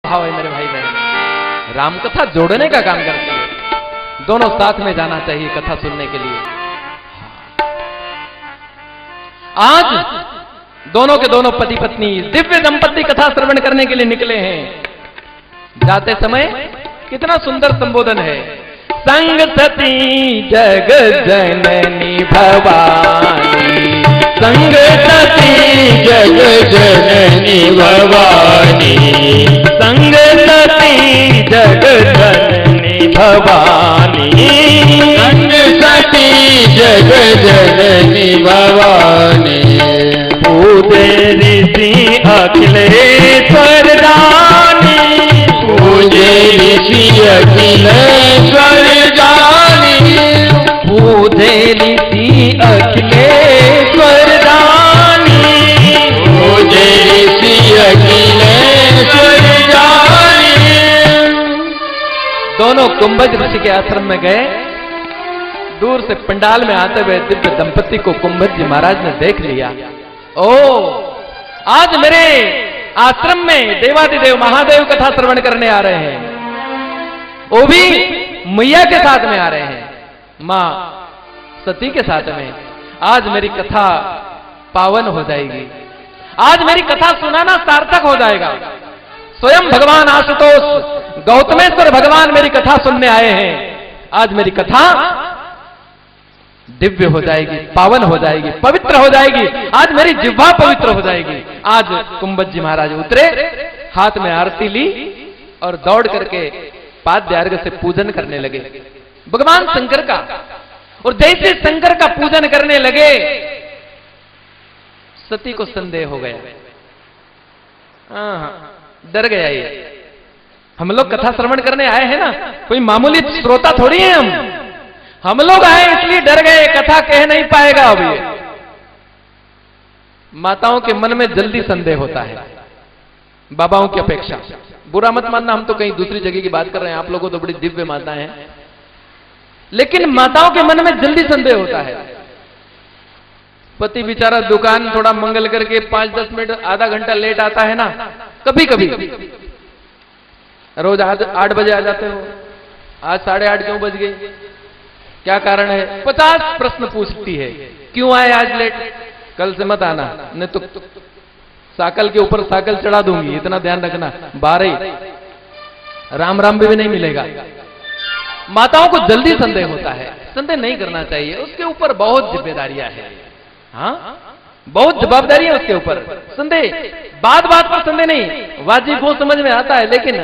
भाव है मेरे भाई बहन, रामकथा जोड़ने का काम करती है। दोनों साथ में जाना चाहिए कथा सुनने के लिए। आज दोनों के दोनों पति पत्नी दिव्य दंपति कथा श्रवण करने के लिए निकले हैं। जाते समय कितना सुंदर संबोधन है। संग सती जग जननी भवानी, संग सती जग जननी भवानी, संग सती जग जननी भवानी, संग सती जग जननी भवानी। पूजे ऋषि अखिलेश्वर दानी, पूजे ऋषि अखिलेश्वर जानी, पूजे ऋषि अखिलेश्वर दानी, पूजे ऋषि अखिलेश्वर जानी। दोनों कुंभज ऋषि के आश्रम में गए। दूर से पंडाल में आते हुए दिव्य दंपति को कुंभज जी महाराज ने देख लिया। ओ, आज मेरे आश्रम में देवादिदेव महादेव कथा श्रवण करने आ रहे हैं, वो भी मैया के साथ में आ रहे हैं, मां सती के साथ में। आज मेरी कथा पावन हो जाएगी, आज मेरी कथा सुनाना सार्थक हो जाएगा। स्वयं भगवान आशुतोष गौतमेश्वर भगवान मेरी कथा सुनने आए हैं। आज मेरी कथा दिव्य हो जाएगी, पावन हो जाएगी, पवित्र हो जाएगी। आज मेरी जिह्वा पवित्र हो जाएगी। आज कुंभज जी महाराज उतरे, हाथ में आरती ली और दौड़ करके पाद्य अर्घ्य से पूजन करने लगे भगवान शंकर का। और जैसे शंकर का पूजन करने लगे, सती को संदेह हो गया। डर गया ये। हम लोग कथा श्रवण करने आए हैं ना, कोई मामूली श्रोता थोड़ी है हम लोग आए इसलिए डर गए, कथा कह नहीं पाएगा। अब ये माताओं के मन में जल्दी संदेह होता है बाबाओं की अपेक्षा। बुरा मत मानना, हम तो कहीं दूसरी जगह की बात कर रहे हैं, आप लोगों तो बड़ी दिव्य माताएं हैं, लेकिन माताओं के मन में जल्दी संदेह होता है। पति बेचारा दुकान थोड़ा मंगल करके 5-10 मिनट आधा घंटा लेट आता है ना, कभी कभी। रोज 8 बजे आ जाते हो, आज 8:30 क्यों बज गए, क्या कारण है? 50 प्रश्न पूछती है। क्यों आए आज लेट? कल से मत आना, नहीं तो साकल के ऊपर साकल चढ़ा दूंगी, इतना ध्यान रखना। 12 राम राम भी नहीं मिलेगा। माताओं को जल्दी संदेह होता है, संदेह नहीं करना चाहिए, उसके ऊपर बहुत जिम्मेदारियां हैं। हाँ, बहुत जवाबदारी है उसके ऊपर। संदेह बात बात पर संदेह नहीं, वाजिब वो समझ में आता है, लेकिन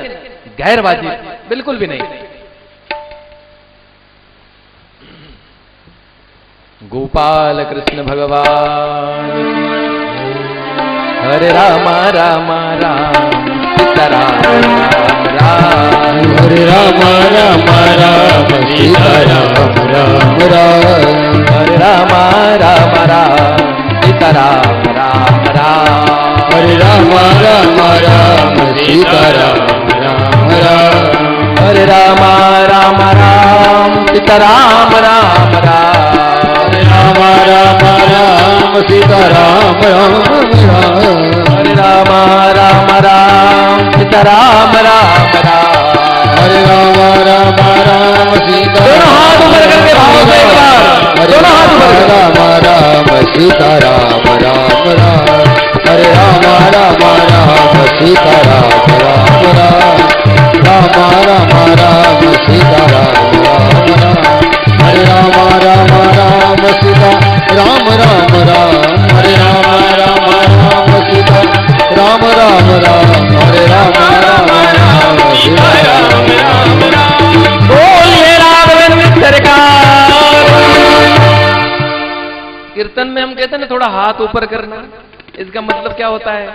गैर वाजिब बिल्कुल भी नहीं। गोपाल कृष्ण भगवान। हरे राम राम राम सीता राम राम, हरे राम राम राम सीता राम राम राम, हरे राम राम राम सीता राम राम राम, हरे राम राम राम सीता राम राम राम, हरे राम राम राम सीता राम राम राम, राम राम राम सीता राम राम राम, हरे राम राम राम सीता राम राम राम, हरे राम राम राम सीता। दोनों हाथ ऊपर करके भाव से एक बार, दोनों हाथ ऊपर। राम राम सीता राम राम राम, हरे राम राम राम सीता राम राम राम, राम राम राम सीता राम राम राम, हरे राम राम राम सीता राम राम राम, हरे राम राम राम सीता राम राम राम, हरे राम राम राम सीता राम राम राम। बोलिए राघवेंद्र सरकार। कीर्तन में हम कहते हैं ना थोड़ा हाथ ऊपर करना, इसका मतलब क्या होता है?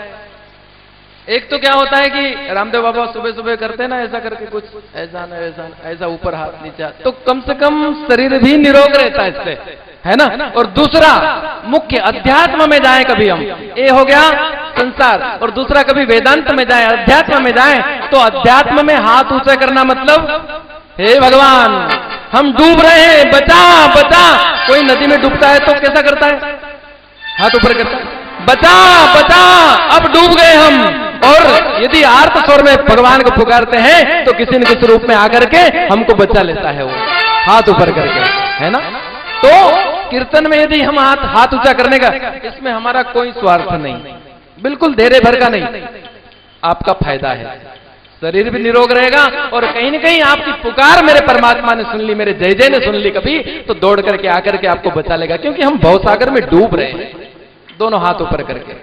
एक तो क्या होता है कि रामदेव बाबा सुबह सुबह करते हैं ना, ऐसा करके कुछ ऐसा ना ऐसा ऐसा ऊपर हाथ नीचे, तो कम से कम शरीर भी निरोग रहता है इससे, है ना। और दूसरा मुख्य अध्यात्म में जाए कभी हम, ये हो गया संसार, और दूसरा कभी वेदांत में जाए, अध्यात्म में जाए, तो अध्यात्म में हाथ ऊंचा करना मतलब हे भगवान हम डूब रहे हैं, बचा बचा। कोई नदी में डूबता है तो कैसा करता है? हाथ ऊपर करता है, बचा बचा, अब डूब गए हम, और यदि आर्त स्वर में भगवान को पुकारते हैं तो किसी न किसी रूप में आकर के हमको बचा लेता है वो, हाथ ऊपर करके, है ना। तो कीर्तन में यदि हम हाथ ऊंचा करने का, इसमें हमारा कोई स्वार्थ नहीं, बिल्कुल धेरे भर का नहीं, आपका फायदा है, शरीर भी निरोग रहेगा और कहीं न कहीं आपकी पुकार मेरे परमात्मा ने सुन ली, मेरे जय जय ने सुन ली कभी, तो दौड़ करके आकर के आपको बचा लेगा, क्योंकि हम भवसागर में डूब रहे हैं। दोनों हाथ ऊपर करके।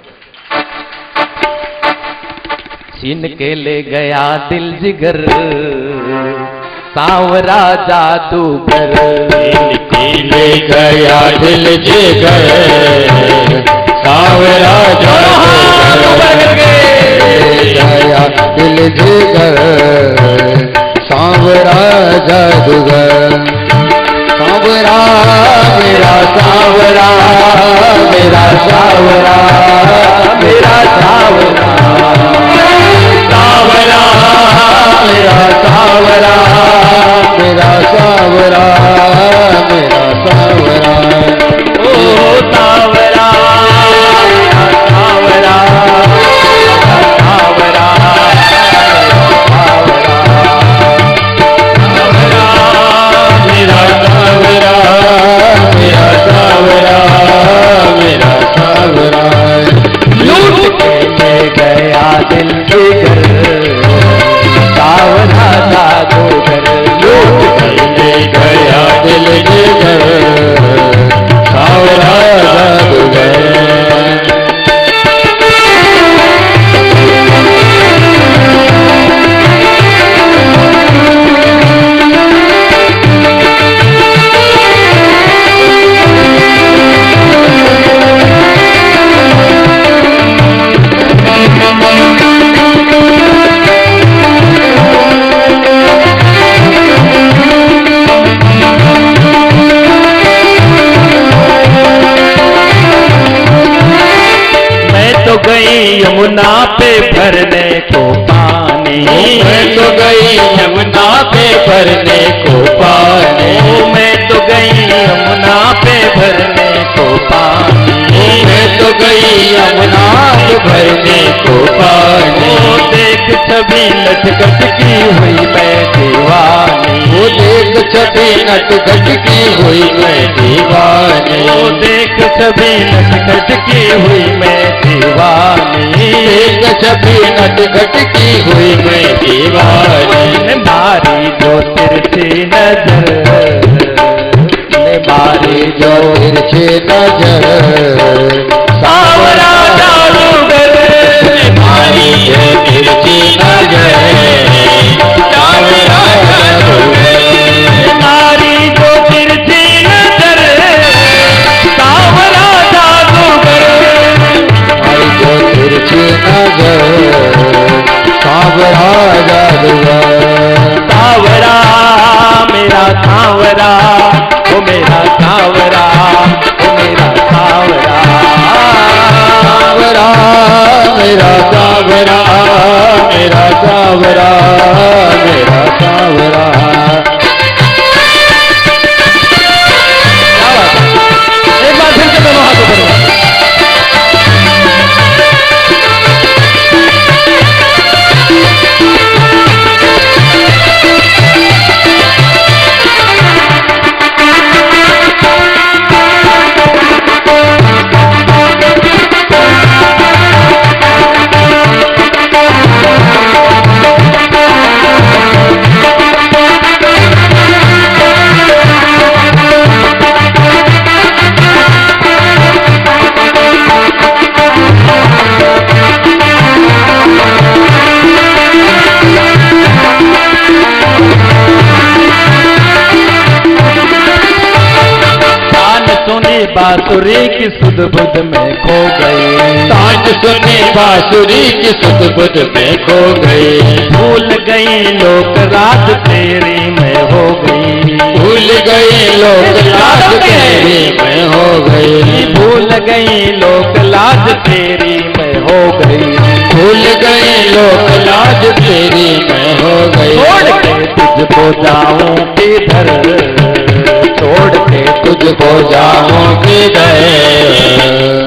छीन के ले गया दिल जिगर सांवरा जादूगर, छीन के ले गया दिल जिगर सांवरा जादूगर, गया दिल जिगर सांवरा जादूगर, सांवरा मेरा सांवरा, मेरा सांवरा, मेरा सांवरा, सांवरा मेरा सांवरा, मेरा सांवरा, मेरा सांवरा, ओ सांवरा मेरा सांवरा, सांवरा मेरा सांवरा, मेरा सांवरा, मेरा सांवरा, लूट के ले गया दिल जिगर सांवरा जादूगर, लूट के ले गया दिल जिगर सांवरा जादूगर। गई यमुना पे भरने को पानी, मैं तो गई यमुना पे भरने को पानी, मैं तो गई यमुना पे भरने को पानी, मैं तो गई यमुना पे भरने को पानी, वो देख छवि नटखट की हुई मैं दीवानी, वो देख छवि नटखट की हुई मैं दीवानी, वो देख छवि नटखट की हुई मैं दीवानी, देख छवि नटखट की हुई मैं दीवानी, मारी जो तिरछी नजर, मारी जो तिरछी नजर सांवरा जादूगर, मारी जो तिरछी नजर सांवरा जादूगर, मारी जो तिरछी नजर सांवरा जादूगर, मारी जो तिरछी नजर सांवरा जादूगर, सांवरा मेरा सांवरा, ओ मेरा सांवरा, ओ मेरा सांवरा, सांवरा मेरा सांवरा, मेरा सांवरा, मेरा सांवरा। एक बार फिर से दोनों हाथों पर बांसुरी की सुध बुध में खो गई, ताज सुनी बांसुरी की सुध बुध में खो गई, भूल गई लोक राज तेरी मैं हो गई, भूल गई लोक लाज तेरी मैं हो गई, भूल गई लोक लाज तेरी मैं हो गई, भूल गई लोक लाज तेरी मैं हो गई, छोड़ के तुझको जाऊं किधर, छोड़ के तुझको जाऊं किधर,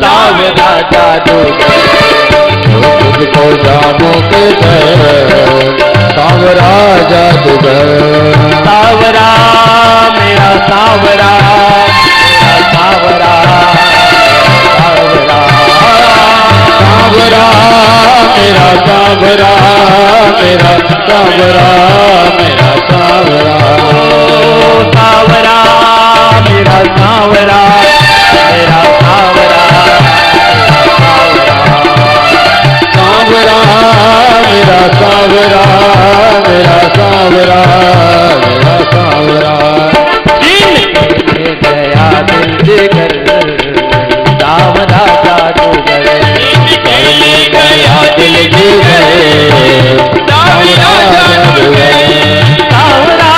सांवरा जादूगर, जिसको जामो के सांवरा जादूगर। सावरा मेरा सावरा, सावरा सावरा, सांवरा मेरा सांवरा, मेरा सांवरा, मेरा सांवरा। सावरा मेरा सावरा, मेरा सावरा, सांवरा मेरा सांवरा, मेरा सांवरा, मेरा सांवरा। गया दिल जिगर सावरा जादूगर, गया दिल जिगर सांवरा जादूगर। सावरा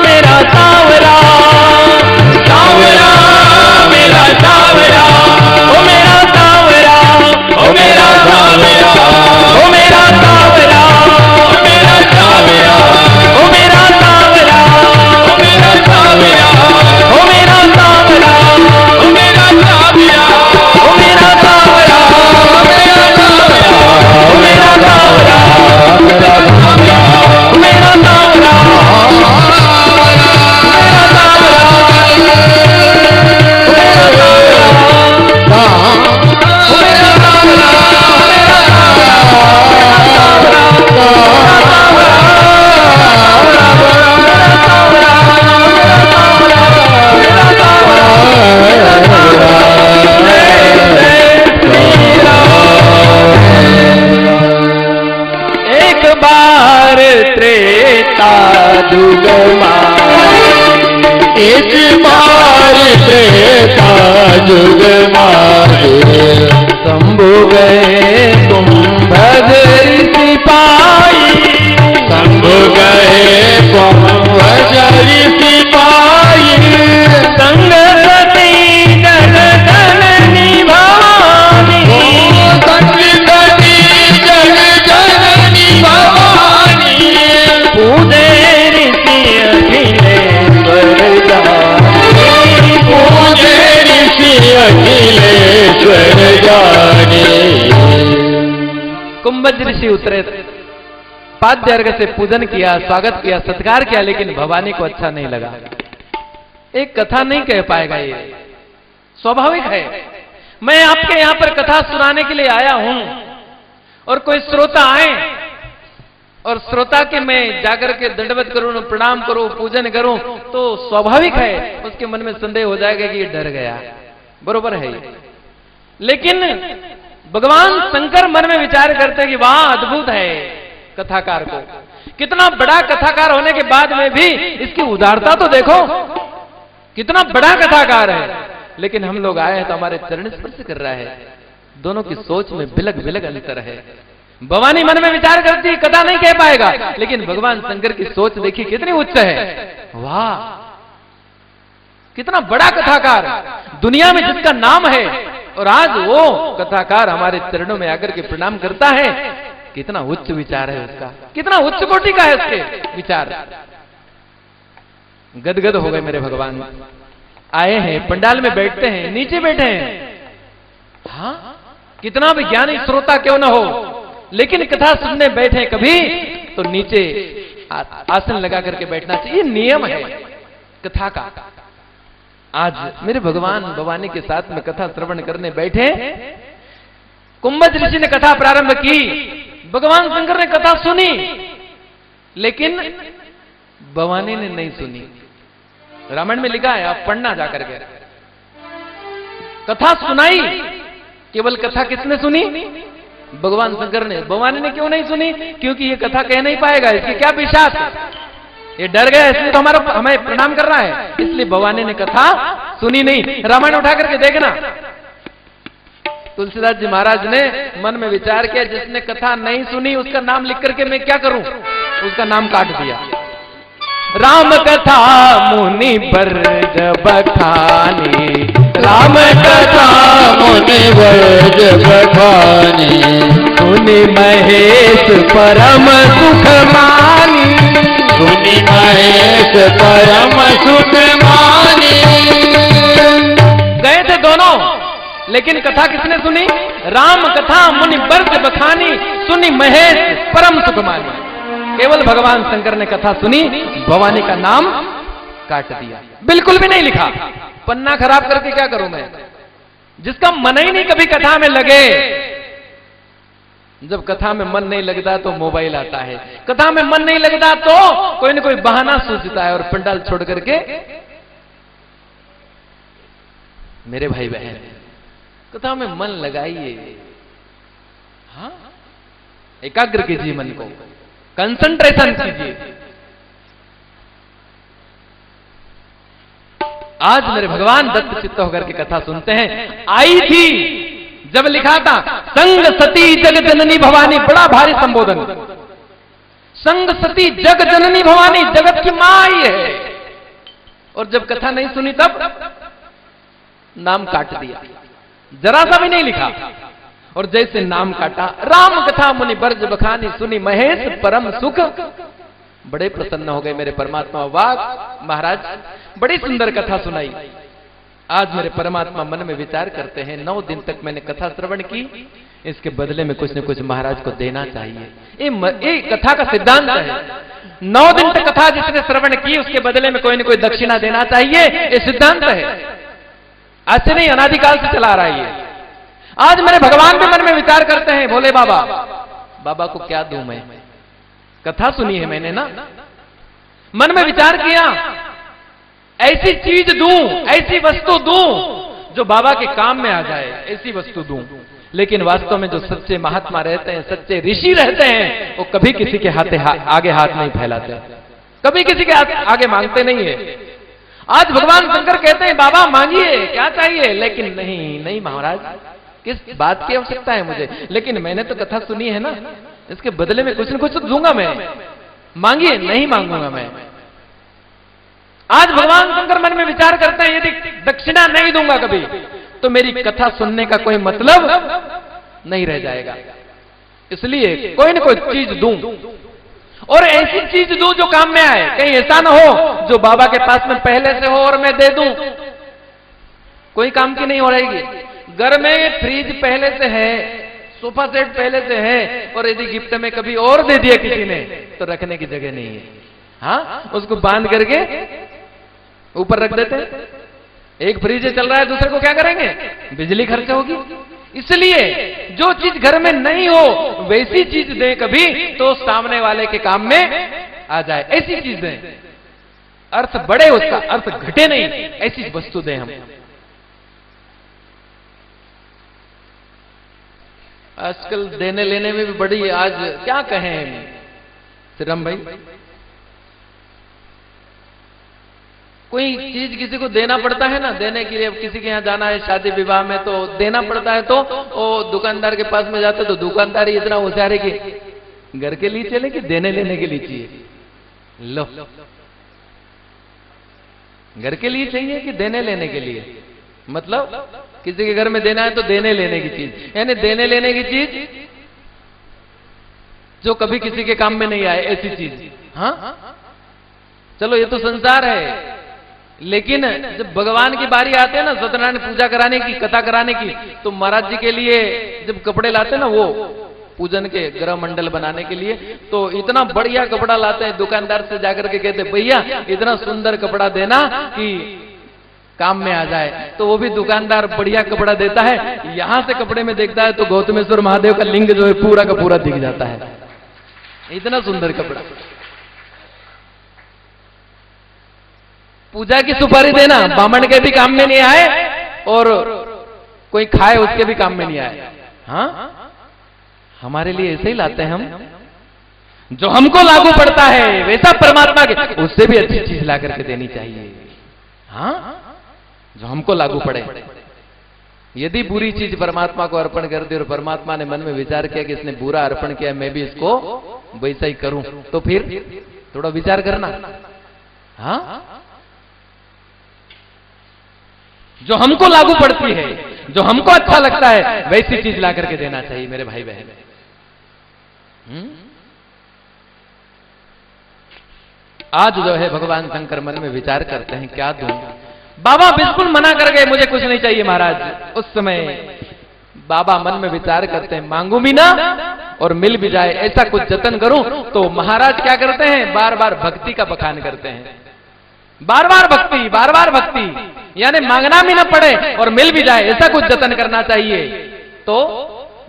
मेरा सावरा, सावरा मेरा सावरा, ओ मेरा सावरा, ओ मेरा सावरा, ओ मेरा सावरा, ओ मेरा सावरा, ओ मेरा सावरा, ओ मेरा सावरा, ओ मेरा सावरा, ओ मेरा सावरा, ओ मेरा सावरा, ओ मेरा सावरा, मेरा सावरा, एक बार त्रेता जुग मारे, एक बार त्रेता जुग मारे। शंभु गए कुंभज सिपाही, शंभु गए कुंभज सिपाही। संग सती जन धन निभानी, संगति जन जननी भवानी। पूजे ऋषि अखिलेश्वर जानी, पूजे ऋषि अखिलेश्वर जाने। कुंभज ऋषि उतरे, पाद्य अर्घ से पूजन किया, स्वागत किया, सत्कार किया, लेकिन भवानी को अच्छा नहीं लगा। एक कथा नहीं कह पाएगा, ये स्वाभाविक है। मैं आपके यहां पर कथा सुनाने के लिए आया हूं और कोई श्रोता आए और श्रोता के मैं जाकर के दंडवत करूं, प्रणाम करूं, पूजन करूं, तो स्वाभाविक है उसके मन में संदेह हो जाएगा कि ये डर गया। बरोबर है ये। लेकिन भगवान शंकर मन में विचार करते हैं कि वाह अद्भुत है कथाकार को, कितना बड़ा कथाकार होने के बाद में भी इसकी उदारता तो देखो, कितना बड़ा कथाकार है। लेकिन हम लोग आए हैं तो हमारे चरण स्पर्श कर रहा है। दोनों की सोच में बिलग बिलग अंतर है। भवानी मन में विचार करती कथा नहीं कह पाएगा, लेकिन भगवान शंकर की सोच देखी कितनी उच्च है। वाह कितना बड़ा कथाकार, दुनिया में जिसका नाम है, और आज वो कथाकार हमारे चरणों में आकर के प्रणाम करता है। कितना उच्च विचार है उसका, कितना उच्च कोटि का है उसके विचार। गदगद हो गए मेरे भगवान। आए हैं, पंडाल में बैठते हैं, नीचे बैठे हैं। हाँ, कितना भी ज्ञानी श्रोता क्यों न हो, लेकिन कथा सुनने बैठे कभी तो नीचे आसन लगा करके बैठना चाहिए, नियम है कथा का। आज मेरे भगवान भवानी के साथ में कथा श्रवण करने बैठे। कुंभज ऋषि ने कथा प्रारंभ की, भगवान शंकर ने कथा सुनी, लेकिन भवानी ने नहीं सुनी। रामायण में लिखा है, आप पढ़ना जाकर के। कथा सुनाई, केवल कथा किसने सुनी? भगवान शंकर ने। भवानी ने क्यों नहीं सुनी? क्योंकि ये कथा कह नहीं पाएगा, इसकी क्या पिशाच, ये डर गया, इसलिए तो हमें प्रणाम कर रहा है, इसलिए भवानी ने कथा सुनी नहीं। रामायण उठा करके देखना, तुलसीदास जी महाराज ने मन में विचार किया, जिसने कथा नहीं सुनी उसका नाम लिख करके मैं क्या करूं, उसका नाम काट दिया। राम कथा मुनि पर जब खानी, राम कथा मुनि वर्ज बखानी, सुनि महेश परम सुख मानी, सुनि महेश परम सुख मानी। गए थे दोनों, लेकिन कथा किसने सुनी? राम कथा मुनि बर्ज बखानी, सुनी महेश परम सुख मानी। केवल भगवान शंकर ने कथा सुनी, भवानी का नाम काट दिया, बिल्कुल भी नहीं लिखा। पन्ना खराब करके क्या करूं मैं? जिसका मन ही नहीं कभी कथा में लगे। जब कथा में मन नहीं लगता तो मोबाइल आता है, कथा में मन नहीं लगता तो कोई ना कोई बहाना सूझता है और पंडाल छोड़ करके। मेरे भाई बहन, कथा में मन लगाइए, हाँ, एकाग्र कीजिए मन को, कंसंट्रेशन कीजिए। आज मेरे भगवान दत्त चित्त होकर के कथा सुनते हैं। आई थी जब लिखा था संग सती जग जननी भवानी, बड़ा भारी संबोधन। संग सती जग जननी भवानी, जगत की मां आई है। और जब कथा नहीं सुनी तब नाम काट दिया, जरा सा भी नहीं लिखा। और जैसे नाम काटा, राम कथा मुनि बर्ज बखानी, सुनी महेश परम सुख। बड़े प्रसन्न हो गए मेरे परमात्मा। वाह महाराज, बड़ी सुंदर कथा सुनाई। आज मेरे परमात्मा मन में विचार करते हैं, 9 दिन तक मैंने कथा श्रवण की, इसके बदले में कुछ न कुछ महाराज को देना चाहिए। ये कथा का सिद्धांत है। 9 दिन तक कथा जिसने श्रवण की, उसके बदले में कोई न कोई दक्षिणा देना चाहिए, ये सिद्धांत है। आज से नहीं, अनादिकाल से चला रहा है ये। आज मेरे भगवान भी मन में विचार करते हैं, बोले बाबा, बाबा को क्या दूं मैं? कथा सुनी है मैंने ना, मन में विचार किया, ऐसी चीज दूं, ऐसी वस्तु दूं जो बाबा के काम में आ जाए, ऐसी वस्तु दूं। लेकिन वास्तव में जो सच्चे महात्मा रहते हैं, सच्चे ऋषि रहते हैं, वो कभी किसी के आगे हाथ नहीं फैलाते, कभी किसी के आगे मांगते नहीं है। आज भगवान शंकर कहते हैं बाबा मांगिए, क्या चाहिए? लेकिन नहीं नहीं महाराज, किस बात की आवश्यकता है मुझे? लेकिन मैंने तो कथा सुनी है ना, इसके बदले में कुछ न कुछ दूंगा मैं, मांगिए। नहीं मांगूंगा मैं। आज भगवान शंकर मन में विचार करते हैं, यदि दक्षिणा नहीं दूंगा कभी तो मेरी कथा सुनने का कोई मतलब नहीं रह जाएगा। इसलिए कोई न कोई चीज दूं, और ऐसी चीज दूं जो काम में आए। कहीं ऐसा ना हो जो बाबा के पास में पहले से हो और मैं दे दूं, कोई काम की नहीं हो रहेगी। घर में फ्रिज पहले से है, सोफा सेट पहले से है, और यदि गिफ्ट में कभी और दे दिया किसी ने तो रखने की जगह नहीं है। हाँ, उसको बांध करके ऊपर रख देते हैं। एक फ्रिज चल रहा है, दूसरे को क्या करेंगे? बिजली खर्च होगी। इसलिए जो चीज घर में नहीं हो वैसी चीज दें कभी तो सामने वाले के काम में आ जाए, ऐसी चीज दें। अर्थ बढ़े उसका, अर्थ घटे नहीं, ऐसी वस्तु दें हम। आजकल देने लेने में भी बड़ी, आज क्या कहें श्रीराम भाई, कोई चीज किसी को देना पड़ता है ना, देने के लिए। अब किसी के यहाँ जाना है शादी विवाह में तो देना पड़ता है, तो वो दुकानदार के पास में जाते तो दुकानदार ही इतना होशियार है कि घर के लिए चले कि देने लेने के लिए चाहिए। लो, घर के लिए चाहिए कि देने लेने के लिए? मतलब किसी के घर में देना है तो देने लेने की चीज, यानी देने लेने की चीज जो कभी किसी के काम में नहीं आए, ऐसी चीज। हाँ चलो, ये तो संसार है। लेकिन जब भगवान की बारी आती है ना सत्यनारायण पूजा कराने की, कथा कराने की, तो महाराज जी के लिए जब कपड़े लाते हैं ना, वो पूजन के ग्रह मंडल बनाने के लिए, तो इतना बढ़िया कपड़ा लाते हैं। दुकानदार से जाकर के कहते भैया इतना सुंदर कपड़ा देना कि काम में आ जाए। तो वो भी दुकानदार बढ़िया कपड़ा देता है। यहां से कपड़े में देखता है तो गौतमेश्वर महादेव का लिंग जो है पूरा का पूरा दिख जाता है, इतना सुंदर कपड़ा। पूजा की सुपारी देना बामण के भी काम में नहीं आए और कोई खाए उसके भी काम में नहीं आए। हाँ, हमारे लिए ऐसे ही लाते हैं हम, जो हमको लागू पड़ता है वैसा परमात्मा के, उससे भी अच्छी चीज ला करके देनी चाहिए। हाँ, जो हमको लागू पड़े। यदि बुरी चीज परमात्मा को अर्पण कर दी और परमात्मा ने मन में विचार किया कि इसने बुरा अर्पण किया, मैं भी इसको वैसा ही करूं, तो फिर थोड़ा विचार करना। हाँ, जो हमको लागू पड़ती है, जो हमको अच्छा लगता है, वैसी चीज ला करके देना चाहिए मेरे भाई बहन। आज जो है भगवान शंकर मन में विचार करते हैं क्या दूं। बाबा बिल्कुल मना कर गए, मुझे कुछ नहीं चाहिए महाराज। उस समय बाबा मन में विचार करते हैं, मांगू भी ना और मिल भी जाए, ऐसा कुछ जतन करूं। तो महाराज क्या करते हैं, बार बार भक्ति का बखान करते हैं। बार बार भक्ति, यानी मांगना भी ना पड़े और मिल भी जाए, ऐसा कुछ जतन करना चाहिए। तो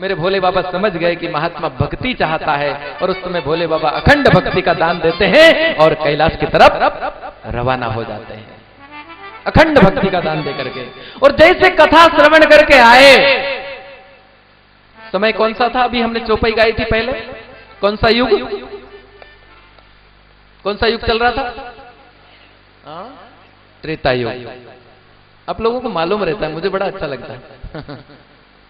मेरे भोले बाबा समझ गए कि महात्मा भक्ति चाहता है, और उस समय भोले बाबा अखंड भक्ति का दान देते हैं और कैलाश की तरफ रवाना हो जाते हैं, अखंड भक्ति का दान देकर के। और जैसे कथा श्रवण करके आए, समय कौन सा था, अभी हमने चौपाई गाई थी पहले, कौन सा युग चल रहा था, त्रेता युग। आप लोगों को मालूम रहता है, मुझे बड़ा अच्छा लगता है।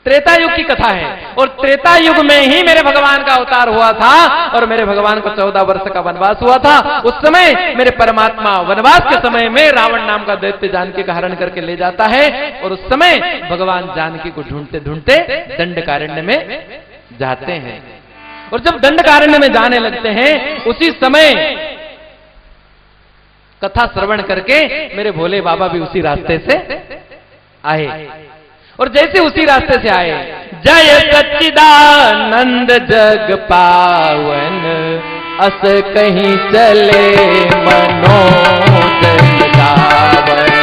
त्रेता युग की कथा है, और त्रेता युग में ही मेरे भगवान का अवतार हुआ था, और मेरे भगवान को 14 वर्ष का वनवास हुआ था। उस समय मेरे परमात्मा वनवास के समय में रावण नाम का दैत्य जानकी का हरण करके ले जाता है, और उस समय भगवान जानकी को ढूंढते ढूंढते दंडकारण्य में जाते हैं। और जब दंडकारण्य में जाने लगते हैं, उसी समय कथा श्रवण करके मेरे भोले बाबा भी उसी रास्ते से आए। और जैसे उसी रास्ते से आए, जय सच्चिदानंद जग पावन, अस कहीं चले मनोज गावन।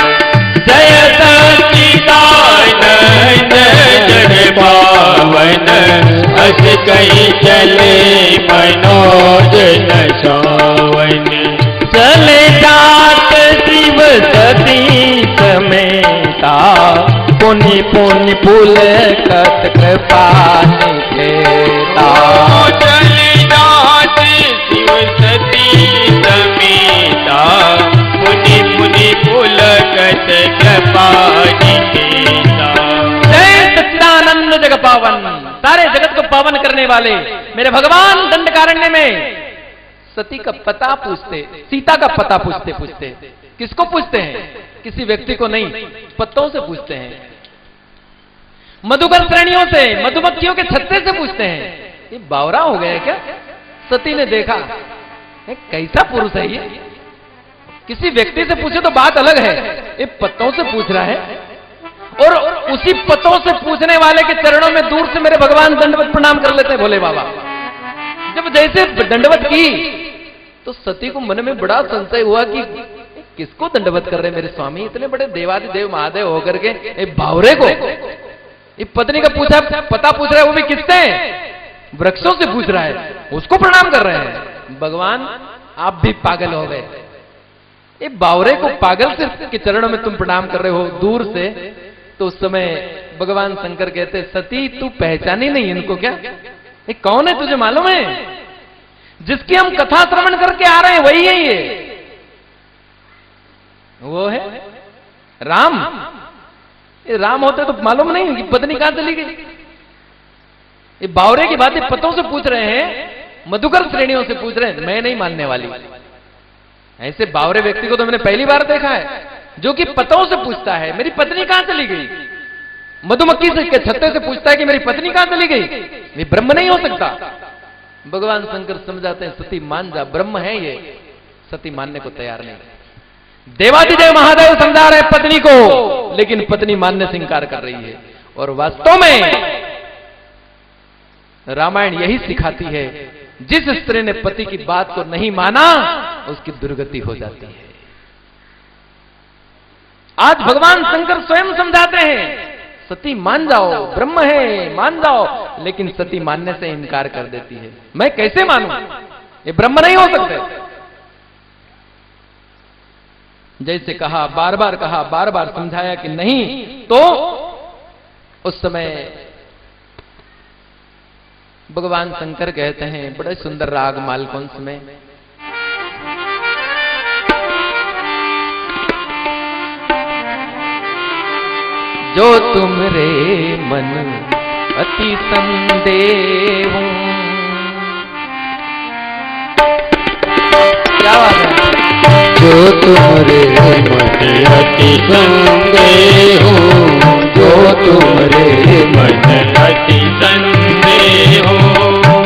जय सच्चिदानंद जग पावन, अस कहीं चले मनोज सावन। चले जात शिव सती समेता, पुनि पुनि पुल कत कृपा निकेता। चले जात शिव सती समेता, पुनि पुनि पुल कत कृपा निकेता। जय सच्चिदानंद जग पावन, सारे जगत को पावन करने वाले मेरे भगवान दंडकारण्य में सती का पता पूछते, सीता का पता पूछते किसको पूछते हैं, किसी व्यक्ति को नहीं, पत्तों से पूछते हैं, मधुकर श्रेणियों से, मधुमक्खियों के छत्ते से पूछते हैं। ये बावरा हो गया क्या? सती ने देखा, कैसा पुरुष है ये, किसी व्यक्ति से पूछे तो बात अलग है, ये पत्तों से पूछ रहा है। और उसी पत्तों से पूछने वाले के चरणों में दूर से मेरे भगवान दंडवत प्रणाम कर लेते हैं भोले बाबा। जब जैसे दंडवत की, तो सती को मन में बड़ा संशय हुआ कि किसको दंडवत कर रहे मेरे स्वामी, इतने बड़े देवादिदेव महादेव होकर के ये बावरे को, ये पत्नी का पता पूछ रहा है, वो भी किससे, वृक्षों से पूछ रहा है, उसको प्रणाम कर रहे हैं। भगवान आप भी पागल हो गए, ये बावरे को पागल से के चरणों में तुम प्रणाम कर रहे हो दूर से। तो उस समय भगवान शंकर कहते, सती तू पहचानी नहीं इनको क्या, ये कौन है तुझे मालूम है, जिसकी हम कथा श्रवण करके आ रहे हैं वही है ये, वो है राम। ये राम होते तो मालूम नहीं कि पत्नी कहां चली गई। ये बावरे की बातें पतों से पूछ रहे हैं, मधुकर श्रेणियों से पूछ रहे हैं, मैं नहीं मानने वाली। ऐसे बावरे व्यक्ति को तो मैंने पहली बार देखा है, जो कि पतों से पूछता है मेरी पत्नी कहां चली गई, मधुमक्खी से के छत्ते से पूछता है कि मेरी पत्नी कहां चली गई, ये ब्रह्म नहीं हो सकता। भगवान शंकर समझाते हैं, सती मान जा, ब्रह्म है ये। सती मानने को तैयार नहीं। देवादिदेव महादेव समझा रहे पत्नी को, लेकिन पत्नी मानने से इंकार कर रही है। और वास्तव में रामायण यही सिखाती है, जिस स्त्री ने पति की बात को नहीं माना उसकी दुर्गति हो जाती है। आज भगवान शंकर स्वयं समझाते हैं, सती मान जाओ, ब्रह्म है, मान जाओ, लेकिन सती मानने से इनकार कर देती है। मैं कैसे मानूं, ये ब्रह्म नहीं हो सकते। जैसे कहा, बार बार समझाया कि नहीं, तो उस समय भगवान शंकर कहते हैं, बड़े सुंदर राग मालकुंस में, जो तुमरे मन अति संदेह। क्या बात है? जो तुमरे मन अति संदेह, जो तुमरे मन अति संदेह,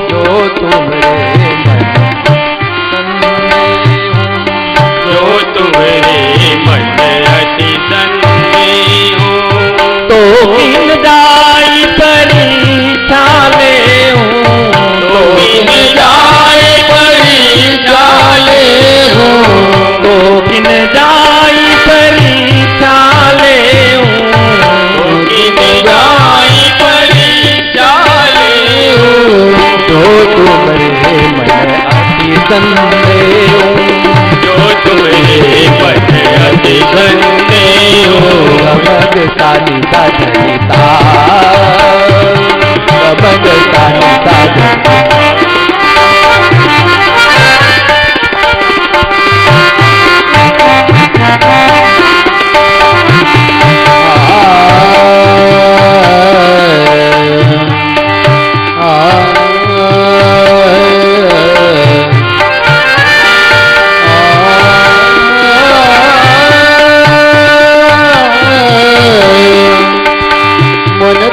जो तुमरे मन संदेह, जो तुम्हारे मन अति संदेह। तो किन जाई पर संदेह जो तुम्हारे मन अति संदेह गबग तानी साधनिता गबग तानी साधनिता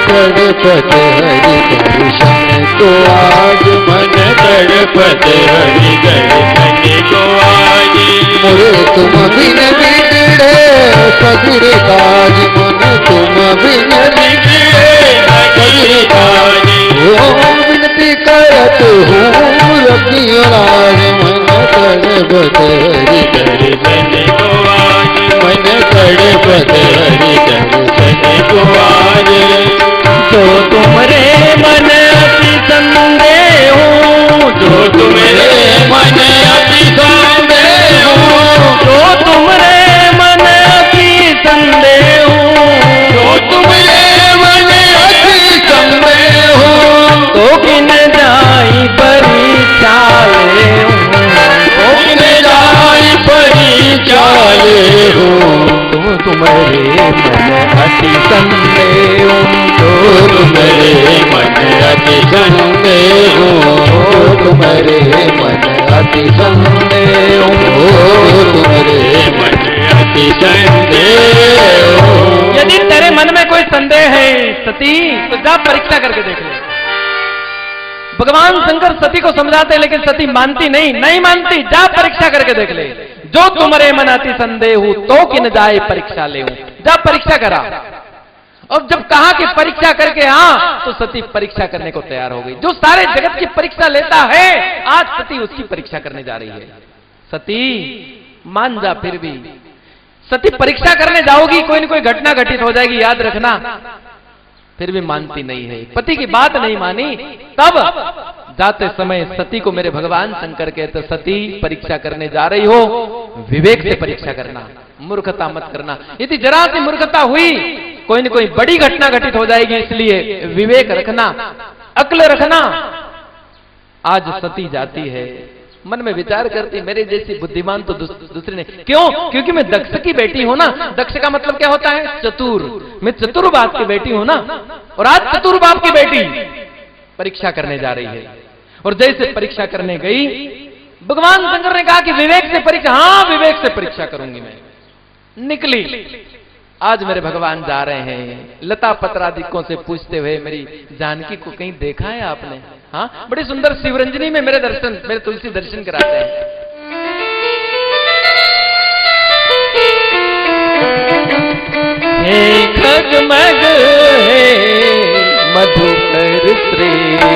तड़पत हरि दर्शन को आज मन तड़पत हरि दर्शन को आज मोरे तुम बिन बिगड़े सगुर काज मन तुम बिन बिगड़े सगुर काज ओ विनती करत हूँ रखियो राज मन तड़पत हरि दर्शन को आज मन तड़पत हरि दर्शन को आज जो तुमरे मन अति संदेह जो तुम्हारे मन अति संदेह जो तुमरे मन अति संदेह जो तुम्हारे मन अति संदेह तो किन जाई परीक्षा ले तो किन जाई परीक्षा ले तुम्हारे मन अति संदेह तुम्हारे मन अति संदेह तुम्हारे मन अति संदेह तुम्हारे मन अति संदेह यदि तेरे मन में कोई संदेह है सती तो जा परीक्षा करके देख ले। भगवान शंकर सती को समझाते लेकिन सती मानती नहीं मानती। जा परीक्षा करके देख ले। जो तुम्हारे मन अति संदेह तो किन जाए परीक्षा ले। जा परीक्षा करा। और जब कहा कि परीक्षा करके हाँ तो सती परीक्षा करने को तैयार हो गई। जो सारे जगत की परीक्षा लेता है आज सती उसकी परीक्षा करने जा रही है। सती मान जा। फिर भी सती परीक्षा करने जाओगी कोई न कोई घटना घटित हो जाएगी याद रखना। फिर भी मानती नहीं है। पति की बात नहीं मानी। तब जाते समय सती को मेरे भगवान शंकर कहते सती परीक्षा करने जा रही हो विवेक से परीक्षा करना, मूर्खता मत करना। यदि जरा सी मूर्खता हुई कोई न कोई बड़ी घटना घटित हो जाएगी। इसलिए विवेक रखना, अक्ल रखना। आज सती जाती है मन में विचार करती मेरे जैसी बुद्धिमान तो दूसरे ने क्यों? क्योंकि मैं दक्ष की बेटी हूं ना। दक्ष का मतलब क्या होता है? चतुर। मैं चतुर बाप की बेटी हूं ना। और आज चतुर बाप की बेटी परीक्षा करने जा रही है। और जैसे परीक्षा करने गई भगवान शंकर ने कहा कि विवेक से परीक्षा। हाँ विवेक से परीक्षा करूंगी मैं। निकली। आज मेरे भगवान जा रहे हैं लता पत्रादिकों से पूछते हुए मेरी जानकी को कहीं देखा है आपने? हाँ बड़ी सुंदर शिवरंजनी में मेरे दर्शन, मेरे तुलसी दर्शन कराते हैं। हे खगमग हे मधुकर श्रेणी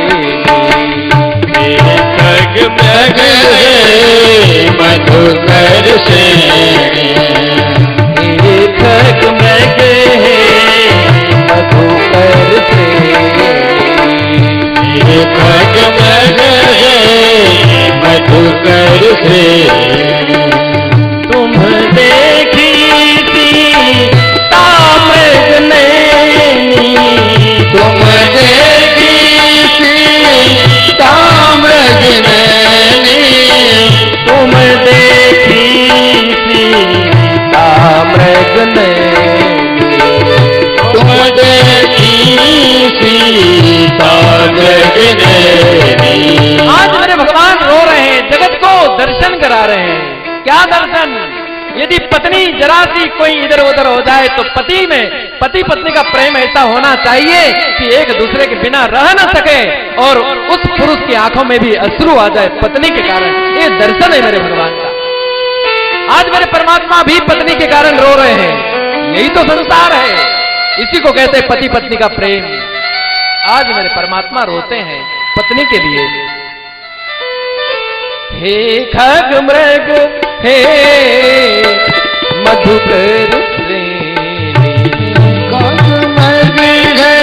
हे खगमग हे मधुकर श्रेणी हे खगमग हे मधुकर श्रेणी हे खगमग हे मधुकर श्रेणी तुम देखी सी तामृग नैनी तुम देखी सी ताम्रज नैनी तुम देखी सी तामृग नैनी तुम देखी सी ताम्रज नैनी। आज मेरे भगवान रो रहे हैं, जगत को दर्शन करा रहे हैं। क्या दर्शन? यदि पत्नी जरा सी कोई इधर उधर हो जाए तो पति में पति पत्नी का प्रेम ऐसा होना चाहिए कि एक दूसरे के बिना रह न सके और उस पुरुष की आंखों में भी अश्रु आ जाए पत्नी के कारण। ये दर्शन है मेरे भगवान का। आज मेरे परमात्मा भी पत्नी के कारण रो रहे हैं। यही तो संसार है। इसी को कहते हैं पति पत्नी का प्रेम। आज मेरे परमात्मा रोते हैं पत्नी के लिए। हे खग मृग हे मधुकर श्रेणी खगमग है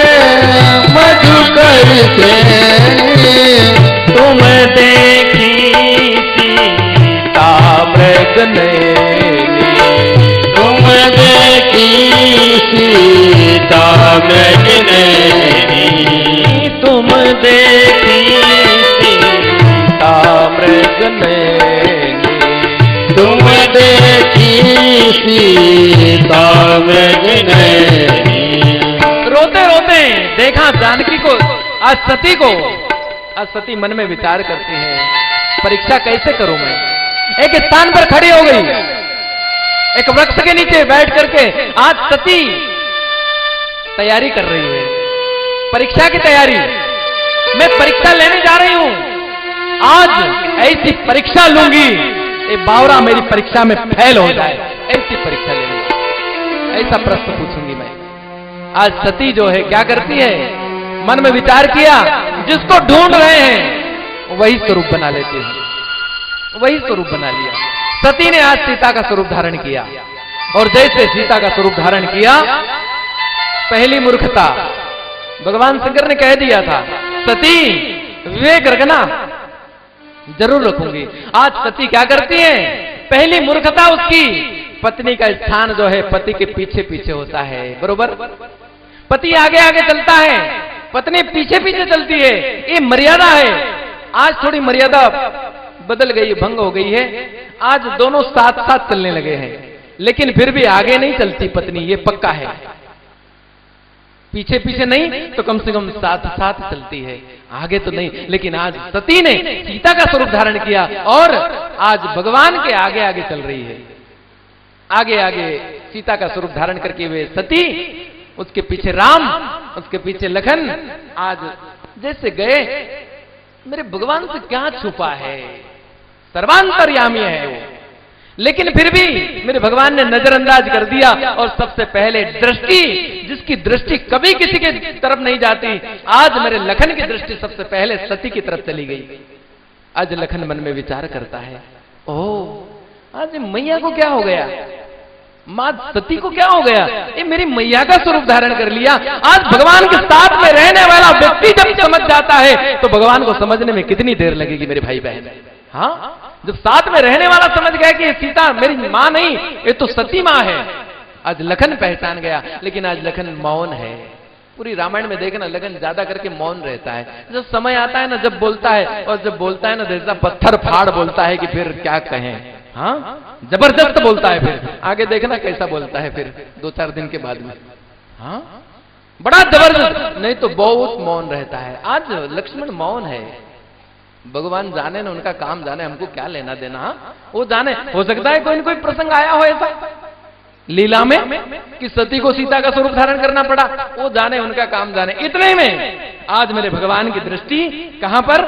मधुकर श्रेणी तुम देखी सी मृगनयनी। तुम देखी सीता मृगनयनी, तुम देखी सीता मृगनयनी। तुम देखी सीता मृगनयनी। रोते रोते देखा जानकी को, आज सती को। आज सती मन में विचार करती है, परीक्षा कैसे करूं मैं। एक स्थान पर खड़ी हो गई, एक वृक्ष के नीचे बैठ करके आज सती तैयारी कर रही है, परीक्षा की तैयारी। मैं परीक्षा लेने जा रही हूं, आज ऐसी परीक्षा लूंगी ये बावरा मेरी परीक्षा में फेल हो जाए, ऐसी परीक्षा लेंगे, ऐसा प्रश्न पूछूंगी मैं। आज सती जो है क्या करती है, मन में विचार किया, जिसको ढूंढ रहे हैं वही स्वरूप बना लेती है, वही स्वरूप बना लिया। सती ने आज सीता का स्वरूप धारण किया, और जैसे सीता का स्वरूप धारण किया, पहली मूर्खता भगवान शंकर ने कह दिया था, सती विवेक रखना। जरूर रखूंगी। आज सती क्या करती है, पहली मूर्खता उसकी, पत्नी का स्थान जो है पति के पीछे पीछे होता है, बरोबर। पति आगे आगे चलता है, पत्नी पीछे पीछे चलती है, ये मर्यादा है। आज थोड़ी मर्यादा बदल गई, भंग हो गई है। आज दोनों साथ साथ चलने लगे हैं, लेकिन फिर भी आगे नहीं चलती पत्नी, ये पक्का है। पीछे पीछे नहीं तो कम से कम साथ साथ चलती है, आगे तो नहीं। लेकिन आज सती ने सीता का स्वरूप धारण किया और आज भगवान के आगे आगे चल रही है। आगे आगे सीता का स्वरूप धारण करके वे सती, उसके पीछे राम, उसके पीछे लखन। आज जैसे गए, मेरे भगवान से क्या छुपा है, सर्वांतर्यामी है वो, लेकिन फिर भी मेरे भगवान ने नजरअंदाज कर दिया। और सबसे पहले दृष्टि, जिसकी दृष्टि कभी किसी के तरफ नहीं जाती, आज मेरे लखन की दृष्टि सबसे पहले सती की तरफ चली गई। आज लखन मन में विचार करता है, ओह आज मैया को क्या हो गया, मां सती को क्या हो गया, ये मेरी मैया का स्वरूप धारण कर लिया। आज भगवान के साथ में रहने वाला व्यक्ति जब समझ जाता है तो भगवान को समझने में कितनी देर लगेगी मेरे भाई बहन। हाँ, जब साथ में रहने वाला समझ गया कि ये सीता मेरी मां नहीं, ये तो सती मां है। आज लखन पहचान गया, लेकिन आज लखन मौन है। पूरी रामायण में देखना, लखन ज्यादा करके मौन रहता है। जब समय आता है ना, जब बोलता है, और जब बोलता है ना जैसा पत्थर फाड़ बोलता है कि फिर क्या कहें। हाँ, जबरदस्त बोलता है। फिर आगे देखना कैसा बोलता है फिर 2-4 दिन के बाद में। हाँ, बड़ा जबरदस्त, नहीं तो बहुत मौन रहता है। आज लक्ष्मण मौन है, भगवान जाने ना, उनका काम जाने, हमको क्या लेना देना। हाँ, वो जाने, हो सकता है कोई न कोई प्रसंग आया हो ऐसा लीला में कि सती को सीता का स्वरूप धारण करना पड़ा, वो जाने, उनका काम जाने। इतने में आज मेरे भगवान की दृष्टि कहां पर,